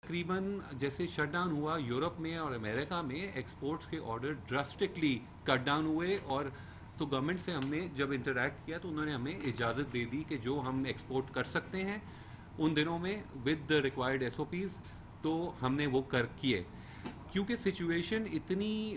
تقریباً جیسے shut down ہوا یورپ میں اور امریکہ میں ایکسپورٹس کے آرڈر ڈراسٹکلی کٹ ڈاؤن ہوئے، اور تو گورنمنٹ سے ہم نے جب انٹریکٹ کیا تو انہوں نے ہمیں اجازت دے دی کہ جو ہم ایکسپورٹ کر سکتے ہیں ان دنوں میں with the required S O Ps, تو ہم نے وہ کیے، کیونکہ سچویشن اتنی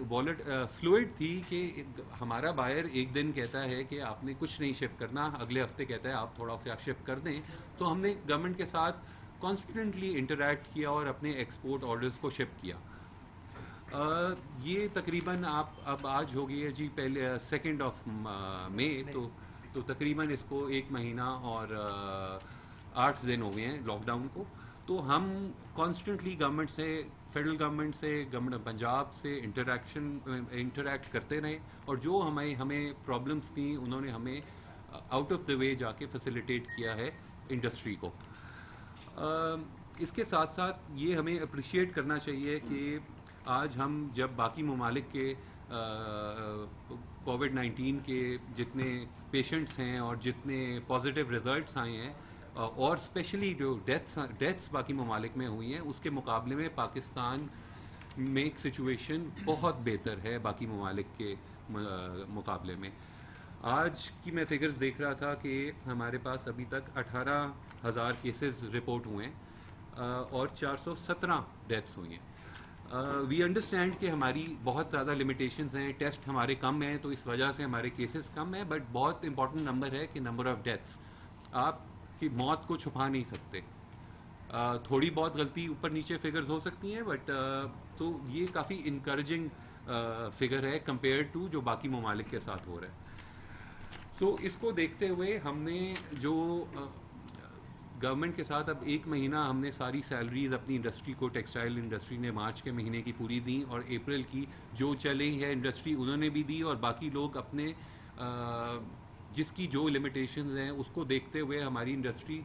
فلوئڈ تھی کہ ہمارا بائر ایک دن کہتا ہے کہ آپ نے کچھ نہیں شپ کرنا، اگلے ہفتے کہتا ہے آپ تھوڑا سا شپ کر دیں، تو ہم نے گورنمنٹ کے ساتھ کانسٹنٹلی انٹریکٹ کیا اور اپنے ایکسپورٹ آرڈرز کو شپ کیا۔ یہ تقریباً اب آج ہو گئی ہے جی پہلے 2 مئی، تو تقریباً اس کو 1 مہینہ اور 8 دن ہو گئے ہیں لاک ڈاؤن کو۔ تو ہم کانسٹنٹلی گورنمنٹ سے، فیڈرل گورنمنٹ سے، گورنمنٹ پنجاب سے انٹریکٹ کرتے رہے، اور جو ہمیں پرابلمس تھیں انہوں نے ہمیں آؤٹ آف دا وے جا کے فیسیلیٹیٹ کیا ہے انڈسٹری کو۔ اس کے ساتھ ساتھ یہ ہمیں اپریشیٹ کرنا چاہیے کہ آج ہم جب باقی ممالک کے کووڈ-19 کے جتنے پیشنٹس ہیں اور جتنے پازیٹیو ریزلٹس آئے ہیں، اور اسپیشلی جو ڈیتھس باقی ممالک میں ہوئی ہیں، اس کے مقابلے میں پاکستان میں ایک سچویشن بہت بہتر ہے باقی ممالک کے مقابلے میں۔ آج کی میں فگرز دیکھ رہا تھا کہ ہمارے پاس ابھی تک 18,000 کیسز رپورٹ ہوئے ہیں اور 417 ڈیتھس ہوئی ہیں۔ وی انڈرسٹینڈ کہ ہماری بہت زیادہ لمیٹیشنز ہیں، ٹیسٹ ہمارے کم ہیں، تو اس وجہ سے ہمارے کیسز کم ہیں، بٹ بہت امپورٹنٹ نمبر ہے کہ نمبر آف ڈیتھس، آپ کی موت کو چھپا نہیں سکتے۔ تھوڑی بہت غلطی اوپر نیچے فگرز ہو سکتی ہیں، بٹ تو یہ کافی انکریجنگ فگر ہے کمپیئر ٹو جو باقی ممالک کے ساتھ ہو رہا ہے۔ سو اس کو دیکھتے ہوئے ہم نے جو گورنمنٹ کے ساتھ اب 1 مہینہ ہم نے ساری سیلریز اپنی انڈسٹری کو، ٹیکسٹائل انڈسٹری نے مارچ کے مہینے کی پوری دیں، اور اپریل کی جو چلی ہے انڈسٹری انہوں نے بھی دی، اور باقی لوگ اپنے جس کی جو لمیٹیشنز ہیں اس کو دیکھتے ہوئے ہماری انڈسٹری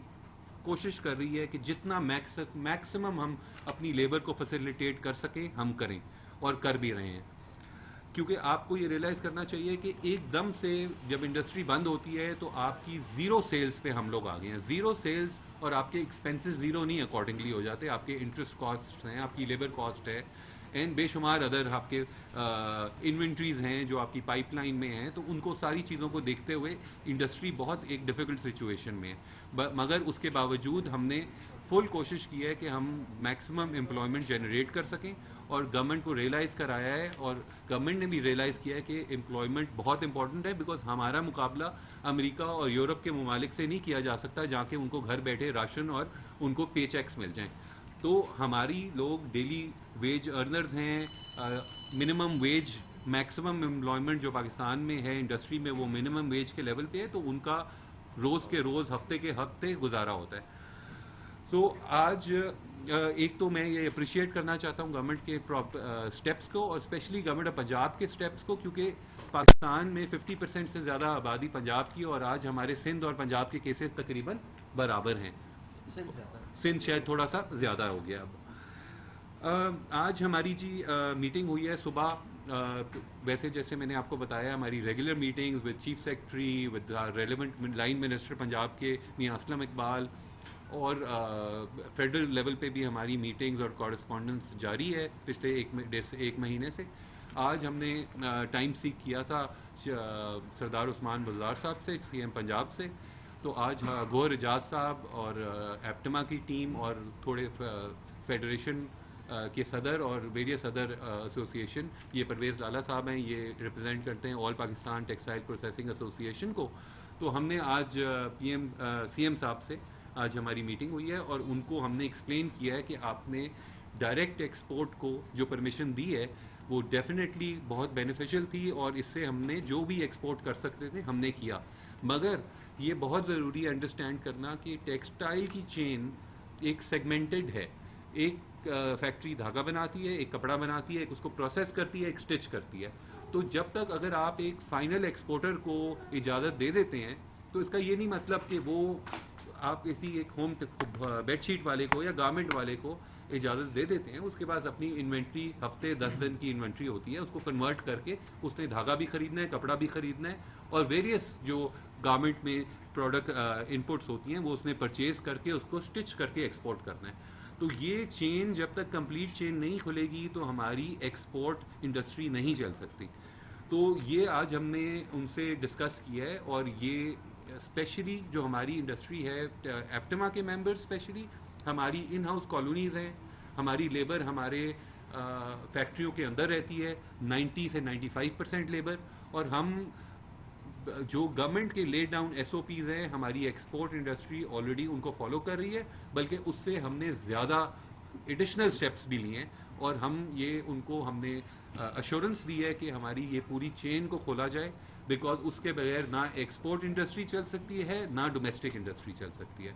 کوشش کر رہی ہے کہ جتنا میکسیمم ہم اپنی لیبر کو فیسیلیٹیٹ کر سکیں ہم کریں، اور کر بھی رہے ہیں۔ کیونکہ آپ کو یہ ریئلائز کرنا چاہیے کہ ایک دم سے جب انڈسٹری بند ہوتی ہے تو آپ کی زیرو سیلز پہ ہم لوگ آ گئے ہیں، زیرو سیلز، اور آپ کے ایکسپینسز زیرو نہیں اکارڈنگلی ہو جاتے، آپ کے انٹرسٹ کاسٹ ہیں، آپ کی لیبر کاسٹ ہے، اینڈ بے شمار ادر آپ کے انوینٹریز ہیں جو آپ کی پائپ لائن میں ہیں، تو ان کو ساری چیزوں کو دیکھتے ہوئے انڈسٹری بہت ایک ڈیفیکلٹ سچویشن میں ہے، مگر اس کے باوجود ہم نے فل کوشش کی ہے کہ ہم میکسیمم امپلائمنٹ جنریٹ کر سکیں، اور گورنمنٹ کو ریئلائز کرایا ہے، اور گورنمنٹ نے بھی ریئلائز کیا ہے کہ امپلائمنٹ بہت امپورٹنٹ ہے، بیکاز ہمارا مقابلہ امریکہ اور یورپ کے ممالک سے نہیں کیا جا سکتا جہاں کہ ان کو گھر بیٹھے راشن اور ان کو پے چیکس مل جائیں۔ تو ہماری لوگ ڈیلی ویج ارنرز ہیں، منیمم ویج، میکسیمم امپلائمنٹ جو پاکستان میں ہے انڈسٹری میں وہ منیمم ویج کے لیول پہ ہے، تو ان کا روز کے روز، ہفتے کے ہفتے گزارا ہوتا ہے۔ تو آج ایک تو میں یہ اپریشیٹ کرنا چاہتا ہوں گورنمنٹ کے اسٹیپس کو، اور اسپیشلی گورنمنٹ آف پنجاب کے اسٹیپس کو، کیونکہ پاکستان میں 50% سے زیادہ آبادی پنجاب کی، اور آج ہمارے سندھ اور پنجاب کے کیسز تقریباً برابر ہیں، سندھ شاید تھوڑا سا زیادہ ہو گیا اب۔ آج ہماری جی میٹنگ ہوئی ہے صبح، ویسے جیسے میں نے آپ کو بتایا ہماری regular meetings with chief secretary, with relevant line minister Punjab کے میاں اسلم اقبال، اور فیڈرل لیول پہ بھی ہماری میٹنگز اور کورسپونڈنس جاری ہے پچھلے 1 مہینے سے۔ آج ہم نے ٹائم سیک کیا تھا سردار عثمان بزدار صاحب سے، سی ایم پنجاب سے، تو آج گوہر اعجاز صاحب اور ایپٹما کی ٹیم اور تھوڑے فیڈریشن کے صدر اور ویریس ادر ایسوسیشن، یہ پرویز لالا صاحب ہیں، یہ ریپرزینٹ کرتے ہیں آل پاکستان ٹیکسٹائل پروسیسنگ ایسوسیشن کو، تو ہم نے آج سی ایم صاحب سے آج ہماری میٹنگ ہوئی ہے، اور ان کو ہم نے ایکسپلین کیا ہے کہ آپ نے ڈائریکٹ ایکسپورٹ کو جو پرمیشن دی ہے وہ ڈیفینیٹلی بہت بینیفیشل تھی، اور اس سے ہم نے جو بھی ایکسپورٹ کر سکتے تھے ہم نے کیا، مگر یہ بہت ضروری ہے انڈرسٹینڈ کرنا کہ ٹیکسٹائل کی چین ایک سیگمنٹڈ ہے، ایک فیکٹری دھاگا بناتی ہے، ایک کپڑا بناتی ہے، ایک اس کو پروسیس کرتی ہے، ایک سٹچ کرتی ہے، تو جب تک اگر آپ ایک فائنل ایکسپورٹر کو اجازت دے دیتے ہیں تو اس کا یہ نہیں مطلب کہ وہ آپ کسی ایک ہوم بیڈ شیٹ والے کو یا گارمنٹ والے کو اجازت دے دیتے ہیں، اس کے پاس اپنی انوینٹری ہفتے 10 دن کی انوینٹری ہوتی ہے، اس کو کنورٹ کر کے اس نے دھاگا بھی خریدنا ہے، کپڑا بھی خریدنا ہے، اور ویریس جو گارمنٹ میں پروڈکٹ انپٹس ہوتی ہیں وہ اس نے پرچیز کر کے اس کو سٹچ کر کے ایکسپورٹ کرنا ہے۔ تو یہ چین جب تک کمپلیٹ چین نہیں کھلے گی تو ہماری ایکسپورٹ انڈسٹری نہیں چل سکتی. تو یہ آج ہم نے ان سے ڈسکس کیا ہے, اور یہ اسپیشلی جو ہماری انڈسٹری ہے, ایپٹما کے ممبر اسپیشلی, ہماری ان ہاؤس کالونیز ہیں, ہماری لیبر ہمارے فیکٹریوں کے اندر رہتی ہے, 90 سے 95% لیبر, اور ہم جو گورنمنٹ کے lay down S O Ps ہیں ہماری ایکسپورٹ انڈسٹری آلریڈی ان کو فالو کر رہی ہے, بلکہ اس سے ہم نے زیادہ ایڈیشنل اسٹیپس بھی لیے ہیں, اور ہم ہم نے ایشورنس دی ہے کہ ہماری یہ پوری چین کو کھولا جائے, بیکاز اس کے بغیر نہ ایکسپورٹ انڈسٹری چل سکتی ہے نہ ڈومیسٹک انڈسٹری چل سکتی ہے.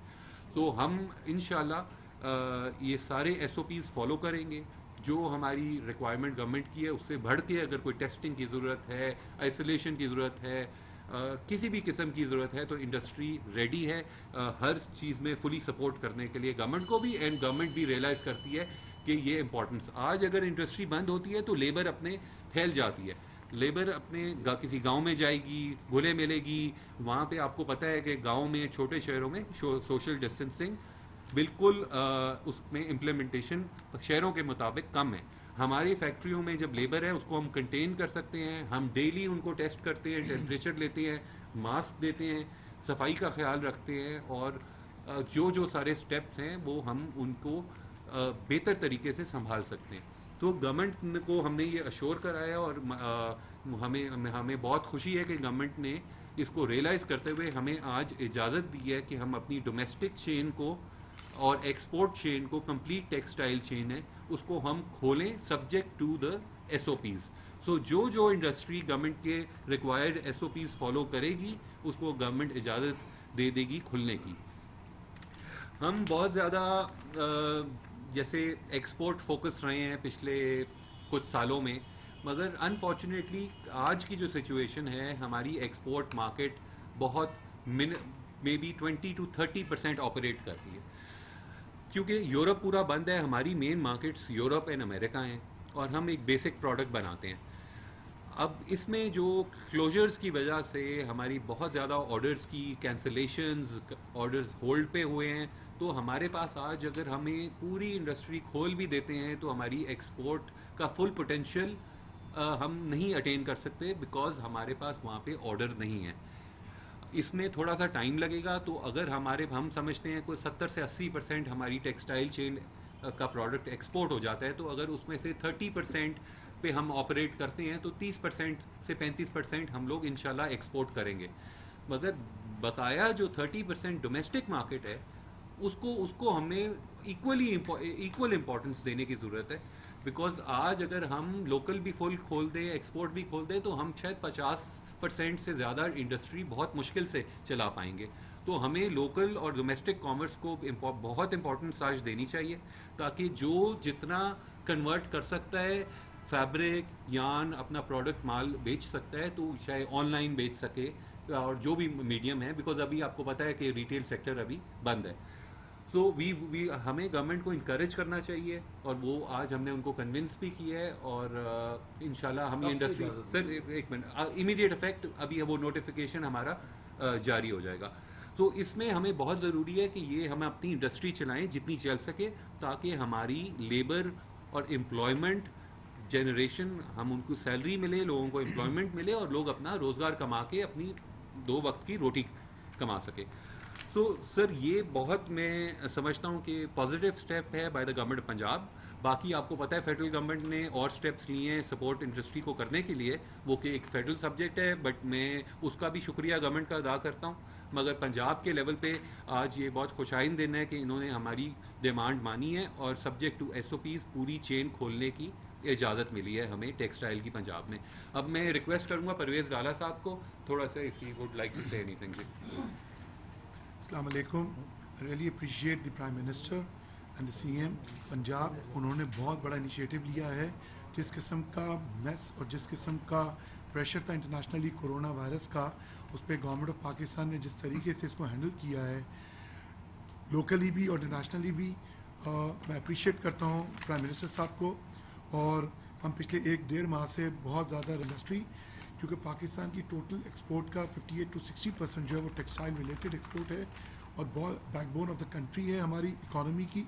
تو ہم انشاءاللہ یہ سارے ایس او پیز فالو کریں گے. جو ہماری ریکوائرمنٹ گورنمنٹ کی ہے اس سے بڑھ کے اگر کوئی ٹیسٹنگ کی ضرورت ہے, آئسولیشن کی ضرورت ہے, کسی بھی قسم کی ضرورت ہے, تو انڈسٹری ریڈی ہے ہر چیز میں فلی سپورٹ کرنے کے لیے گورنمنٹ کو بھی, اینڈ گورنمنٹ بھی ریئلائز کرتی ہے کہ یہ امپورٹنس. آج اگر انڈسٹری بند ہوتی ہے تو لیبر اپنے پھیل جاتی ہے, لیبر اپنے کسی گاؤں میں جائے گی, گھلے ملے گی, وہاں پہ آپ کو پتہ ہے کہ گاؤں میں چھوٹے شہروں میں سوشل ڈسٹینسنگ بالکل اس میں امپلیمنٹیشن شہروں کے مطابق کم ہے. ہماری فیکٹریوں میں جب لیبر ہے اس کو ہم کنٹین کر سکتے ہیں, ہم ڈیلی ان کو ٹیسٹ کرتے ہیں, ٹیمپریچر لیتے ہیں, ماسک دیتے ہیں, صفائی کا خیال رکھتے ہیں, اور جو سارے سٹیپس ہیں وہ ہم ان کو بہتر طریقے سے سنبھال سکتے ہیں. تو گورنمنٹ کو ہم نے یہ اشور کرایا, اور ہمیں بہت خوشی ہے کہ گورنمنٹ نے اس کو ریئلائز کرتے ہوئے ہمیں آج اجازت دی ہے کہ ہم اپنی ڈومیسٹک چین کو اور ایکسپورٹ چین کو, کمپلیٹ ٹیکسٹائل چین ہے, اس کو ہم کھولیں subject to the S O Ps. So جو انڈسٹری گورنمنٹ کے required S O Ps follow کرے گی اس کو گورنمنٹ اجازت دے دے گی کھلنے کی. ہم بہت زیادہ جیسے ایکسپورٹ فوکس رہے ہیں پچھلے کچھ سالوں میں, مگر انفارچونیٹلی آج کی جو سچویشن ہے ہماری ایکسپورٹ مارکیٹ بہت مے بی 20-30% آپریٹ کر رہی ہے, کیونکہ یورپ پورا بند ہے. ہماری مین مارکیٹس یورپ اینڈ امریکہ ہیں, اور ہم ایک بیسک پروڈکٹ بناتے ہیں. اب اس میں جو کلوجرز کی وجہ سے ہماری بہت زیادہ آرڈرز کی کینسلیشنز, آرڈرز ہولڈ پہ ہوئے ہیں. تو ہمارے پاس آج اگر ہمیں پوری انڈسٹری کھول بھی دیتے ہیں تو ہماری ایکسپورٹ کا فل پوٹینشیل ہم نہیں اٹین کر سکتے, بیکاز ہمارے پاس وہاں پہ آرڈر نہیں ہے. اس میں تھوڑا سا ٹائم لگے گا. تو اگر ہم سمجھتے ہیں کوئی 70 سے 80% ہماری ٹیکسٹائل چین کا پروڈکٹ ایکسپورٹ ہو جاتا ہے, تو اگر اس میں سے 30% پہ ہم آپریٹ کرتے ہیں تو 30% سے 35% ہم لوگ انشاءاللہ ایکسپورٹ کریں گے. مگر بقایا جو 30% ڈومیسٹک مارکیٹ ہے اس کو ہمیں ایکول امپورٹنس دینے کی ضرورت ہے, بیکاز آج اگر ہم لوکل بھی فل کھول دیں, ایکسپورٹ بھی کھول دیں, تو ہم شاید 50% سے زیادہ انڈسٹری بہت مشکل سے چلا پائیں گے. تو ہمیں لوکل اور ڈومیسٹک کامرس کو بہت امپورٹنس آج دینی چاہیے, تاکہ جو جتنا کنورٹ کر سکتا ہے فیبرک یارن اپنا پروڈکٹ مال بیچ سکتا ہے, تو چاہے آن لائن بیچ سکے اور جو بھی میڈیم ہے, بیکاز ابھی آپ کو پتہ ہے کہ ریٹیل سیکٹر ابھی بند ہے. سو ہمیں گورنمنٹ کو انکریج کرنا چاہیے, اور وہ آج ہم نے ان کو کنونس بھی کیا ہے, اور انشاءاللہ ہم یہ انڈسٹری سر ایک منٹ امیڈیٹ افیکٹ ابھی وہ نوٹیفیکیشن ہمارا جاری ہو جائے گا. تو اس میں ہمیں بہت ضروری ہے کہ یہ ہم اپنی انڈسٹری چلائیں جتنی چل سکے, تاکہ ہماری لیبر اور امپلائمنٹ جنریشن, ہم ان کو سیلری ملے, لوگوں کو امپلائمنٹ ملے, اور لوگ اپنا روزگار کما کے اپنی 2 وقت کی روٹی کما سکے. تو سر یہ بہت میں سمجھتا ہوں کہ پازیٹیو اسٹیپ ہے by the government of Punjab. باقی آپ کو پتہ ہے فیڈرل گورنمنٹ نے اور اسٹیپس لیے ہیں سپورٹ انڈسٹری کو کرنے کے لیے, وہ کہ ایک فیڈرل سبجیکٹ ہے, بٹ میں اس کا بھی شکریہ گورنمنٹ کا ادا کرتا ہوں. مگر پنجاب کے لیول پہ آج یہ بہت خوشائند دن ہے کہ انہوں نے ہماری ڈیمانڈ مانی ہے, اور subject to S O Ps پوری چین کھولنے کی اجازت ملی ہے ہمیں ٹیکسٹائل کی پنجاب میں. اب میں ریکویسٹ کروں گا پرویز ڈالا صاحب کو تھوڑا سا if he would like to say anything. السلام علیکم. I really appreciate the Prime Minister and the CM Punjab. انہوں نے بہت بڑا انیشیٹو لیا ہے. جس قسم کا میس اور جس قسم کا پریشر تھا انٹرنیشنلی کورونا وائرس کا, اس پہ گورنمنٹ آف پاکستان نے جس طریقے سے اس کو ہینڈل کیا ہے لوکلی بھی اور انٹرنیشنلی بھی, میں اپریشیٹ کرتا ہوں پرائم منسٹر صاحب کو. اور ہم پچھلے 1-1.5 ماہ سے بہت زیادہ انڈسٹری, کیونکہ پاکستان کی ٹوٹل ایکسپورٹ کا 58-60% جو ہے وہ ٹیکسٹائل ریلیٹڈ ایکسپورٹ ہے, اور بہت back bone of the country ہے ہماری اکانومی کی.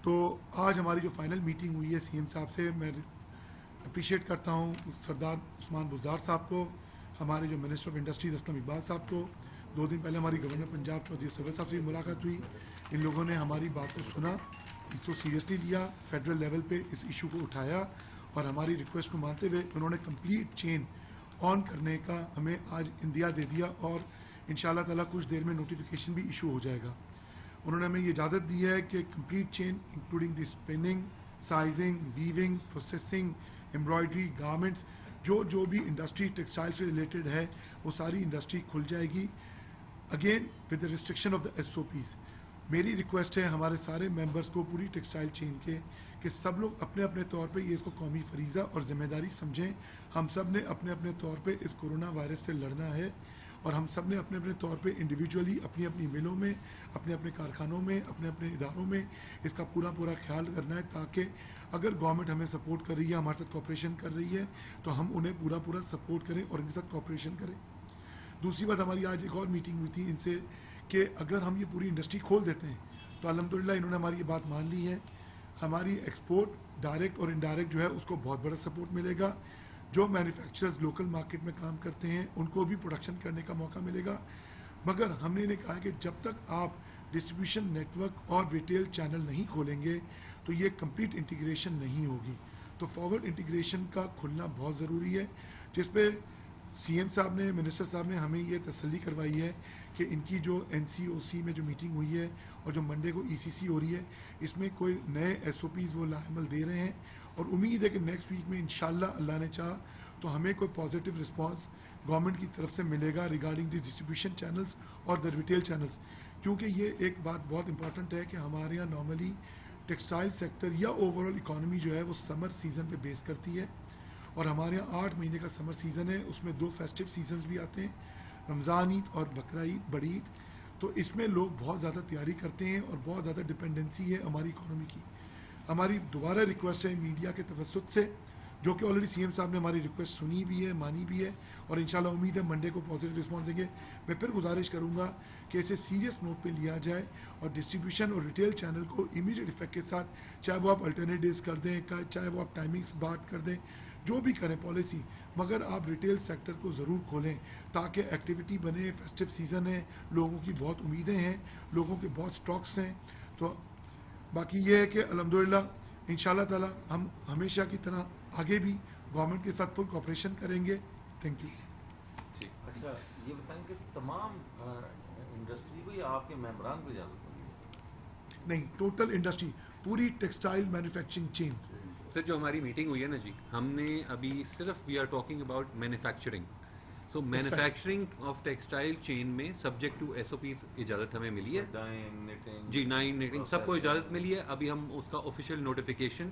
تو آج ہماری جو فائنل میٹنگ ہوئی ہے سی ایم صاحب سے، میں اپریشیٹ کرتا ہوں سردار عثمان بزدار صاحب کو، ہمارے جو minister of industries Aslam Iqbal صاحب کو. 2 دن پہلے ہماری گورنر پنجاب چودھری سرور صاحب سے بھی ملاقات ہوئی. ان لوگوں نے ہماری بات کو سنا، اس کو سیریسلی لیا، فیڈرل لیول پہ اس ایشو کو اٹھایا اور ہماری ریکویسٹ کو مانتے ہوئے انہوں نے کمپلیٹ چین آن کرنے کا ہمیں آج اندیا دے دیا اور ان شاء اللہ تعالیٰ کچھ دیر میں نوٹیفیکیشن بھی ایشو ہو جائے گا. انہوں نے ہمیں یہ اجازت دی ہے کہ complete chain including the spinning, sizing, weaving, processing, embroidery, garments, جو بھی انڈسٹری ٹیکسٹائل سے ریلیٹڈ ہے وہ ساری انڈسٹری کھل جائے گی، again with the restriction of the S O Ps. میری ریکویسٹ ہے ہمارے سارے ممبرس کو پوری ٹیکسٹائل چین کے کہ سب لوگ اپنے اپنے طور پہ یہ اس کو قومی فریضہ اور ذمہ داری سمجھیں. ہم سب نے اپنے اپنے طور پہ اس کورونا وائرس سے لڑنا ہے اور ہم سب نے اپنے اپنے طور پہ انڈیویجولی اپنی اپنی ملوں میں، اپنے اپنے کارخانوں میں، اپنے اپنے اداروں میں اس کا پورا خیال کرنا ہے، تاکہ اگر گورنمنٹ ہمیں سپورٹ کر رہی ہے، ہمارے ساتھ کوآپریشن کر رہی ہے تو ہم انہیں پورا سپورٹ کریں اور ان کے ساتھ کوآپریشن کریں. دوسری بات، ہماری آج ایک اور میٹنگ ہوئی تھی ان سے کہ اگر ہم یہ پوری انڈسٹری کھول دیتے ہیں تو الحمدللہ انہوں نے ہماری یہ بات مان لی ہے، ہماری ایکسپورٹ ڈائریکٹ اور انڈائریکٹ جو ہے اس کو بہت بڑا سپورٹ ملے گا. جو مینوفیکچررز لوکل مارکیٹ میں کام کرتے ہیں ان کو بھی پروڈکشن کرنے کا موقع ملے گا. مگر ہم نے انہیں کہا کہ جب تک آپ ڈسٹریبیوشن نیٹ ورک اور ریٹیل چینل نہیں کھولیں گے تو یہ کمپلیٹ انٹیگریشن نہیں ہوگی. تو فارورڈ انٹیگریشن کا کھلنا بہت ضروری ہے، جس پہ سی ایم صاحب نے، منسٹر صاحب نے ہمیں یہ تسلی کروائی ہے کہ ان کی جو این سی او سی میں جو میٹنگ ہوئی ہے اور جو منڈے کو ای سی سی ہو رہی ہے اس میں کوئی نئے ایس او پیز وہ لاعمل دے رہے ہیں اور امید ہے کہ نیکسٹ ویک میں انشاءاللہ اللہ نے چاہا تو ہمیں کوئی پازیٹیو رسپانس گورنمنٹ کی طرف سے ملے گا ریگارڈنگ دی ڈسٹریبیوشن چینلز اور دا ریٹیل چینلز. کیونکہ یہ ایک بات بہت امپورٹنٹ ہے کہ ہمارے یہاں نارملی ٹیکسٹائل سیکٹر یا اوور آل اکانومی جو ہے وہ سمر سیزن پہ بیس کرتی ہے اور ہمارے یہاں 8 مہینے کا سمر سیزن ہے، اس میں 2 فیسٹیو سیزنز بھی آتے ہیں، رمضان عید اور بقرہ عید، بڑی عید. تو اس میں لوگ بہت زیادہ تیاری کرتے ہیں اور بہت زیادہ ڈپینڈنسی ہے ہماری اکانومی کی. ہماری دوبارہ ریکویسٹ ہے میڈیا کے توسط سے، جو کہ آلریڈی سی ایم صاحب نے ہماری ریکویسٹ سنی بھی ہے، مانی بھی ہے اور انشاءاللہ امید ہے منڈے کو پازیٹیو رسپانس دیں گے. میں پھر گزارش کروں گا کہ اسے سیریس نوٹ پہ لیا جائے اور ڈسٹریبیوشن اور ریٹیل چینل کو امیڈیٹ افیکٹ کے ساتھ، چاہے وہ آپ الٹرنیٹ ڈیز کر دیں، چاہے وہ آپ ٹائمنگس بات کر دیں، جو بھی کریں پالیسی، مگر آپ ریٹیل سیکٹر کو ضرور کھولیں تاکہ ایکٹیویٹی بنے. فیسٹیو سیزن ہے، لوگوں کی بہت امیدیں ہیں، لوگوں کے بہت سٹاکس ہیں. تو باقی یہ ہے کہ الحمدللہ انشاءاللہ تعالی ہم ہمیشہ کی طرح آگے بھی گورنمنٹ کے ساتھ فل کوآپریشن کریں گے. Thank you. اچھا یہ بتائیں کہ تمام انڈسٹری کو یا آپ کے ممبران کو اجازت ہوگی؟ نہیں، ٹوٹل انڈسٹری، پوری ٹیکسٹائل مینوفیکچرنگ چین. سر جو ہماری میٹنگ ہوئی ہے نا جی، ہم نے ابھی صرف we are talking about manufacturing. So manufacturing of textile چین میں subject to S O Ps اجازت ہمیں ملی ہے. جی، نیٹنگ سب کو اجازت ملی ہے. ابھی ہم اس کا آفیشیل نوٹیفیکیشن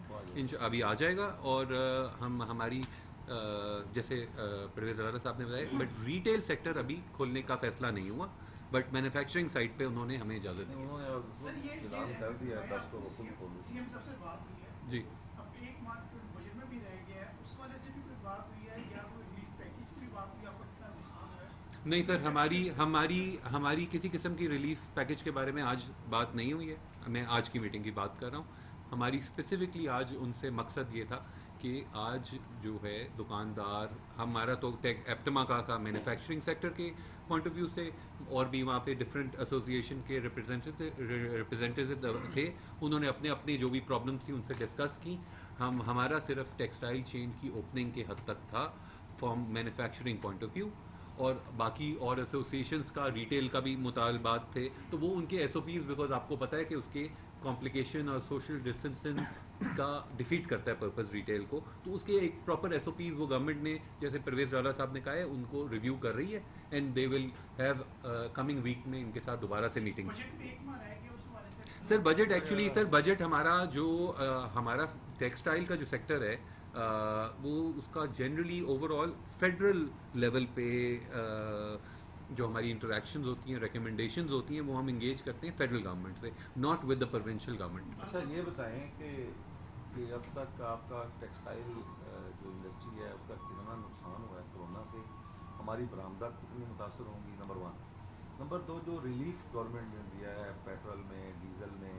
ابھی آ جائے گا اور ہم ہماری جیسے پرویز رانا صاحب نے بتایا، بٹ ریٹیل سیکٹر ابھی کھولنے کا فیصلہ نہیں ہوا، بٹ مینوفیکچرنگ سائٹ پہ انہوں نے ہمیں اجازت دی. جی نہیں سر، ہماری کسی قسم کی ریلیف پیکج کے بارے میں آج بات نہیں ہوئی ہے. میں آج کی میٹنگ کی بات کر رہا ہوں. ہماری اسپیسیفکلی آج ان سے مقصد یہ تھا کہ آج جو ہے دکاندار، ہمارا تو ایپٹما کا مینوفیکچرنگ سیکٹر کے پوائنٹ آف ویو سے اور بھی وہاں پہ ڈفرینٹ ایسوسیشن کے ریپرزینٹیو تھے، انہوں نے اپنے جو بھی پرابلمس تھی ان سے ڈسکس کی. ہمارا صرف ٹیکسٹائل چین کی اوپننگ کے حد تک تھا from manufacturing point of view, اور باقی اور ایسوسیشنس کا ریٹیل کا بھی مطالبات تھے. تو وہ ان کے ایس او پیز، بیکاز آپ کو پتہ ہے کہ اس کے کمپلیکیشن اور سوشل ڈسٹینسنگ کا ڈیفیٹ کرتا ہے پرپز ریٹیل کو، تو اس کے ایک پراپر ایس او پیز وہ گورنمنٹ نے، جیسے پرویز رانا صاحب نے کہا ہے، ان کو ریویو کر رہی ہے and they will have coming week میں ان کے ساتھ دوبارہ سے meeting. Sir budget actually, sir budget ہمارا ٹیکسٹائل کا جو سیکٹر ہے وہ اس کا generally overall federal level پہ جو ہماری انٹریکشنز ہوتی ہیں، ریکمنڈیشنز ہوتی ہیں، وہ ہم انگیج کرتے ہیں فیڈرل گورنمنٹ سے، not with the provincial government. اچھا یہ بتائیں کہ اب تک آپ کا ٹیکسٹائل جو انڈسٹری ہے اس کا کتنا نقصان ہوا ہے کورونا سے، ہماری برآمدات کتنی متاثر ہوں گی، نمبر 1. نمبر 2، جو ریلیف گورنمنٹ نے دیا ہے پیٹرول میں، ڈیزل میں،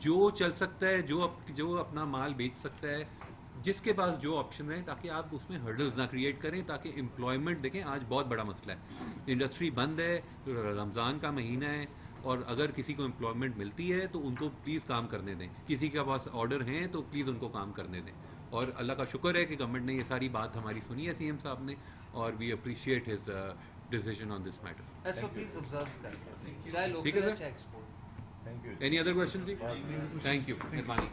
جو چل سکتا ہے, جو اپنا مال بیچ سکتا ہے, جس کے پاس جو آپشن ہیں, تاکہ آپ اس میں ہرڈلز نہ کریٹ کریں, تاکہ امپلائمنٹ دیکھیں آج بہت بڑا مسئلہ ہے, انڈسٹری بند ہے, رمضان کا مہینہ ہے, اور اگر کسی کو امپلائمنٹ ملتی ہے تو ان کو پلیز کام کرنے دیں, کسی کے پاس آرڈر ہیں تو پلیز ان کو کام کرنے دیں. اور اللہ کا شکر ہے کہ گورنمنٹ نے یہ ساری بات ہماری سنی ہے, سی ایم صاحب نے, اور we appreciate his decision on this matter. SOPs observe کرتے ہیں, چاہے ٹھیک ہے لوکل ہے سر. چاہے export. Thank you. Any other question جی؟ تھینک یو, مہربانی.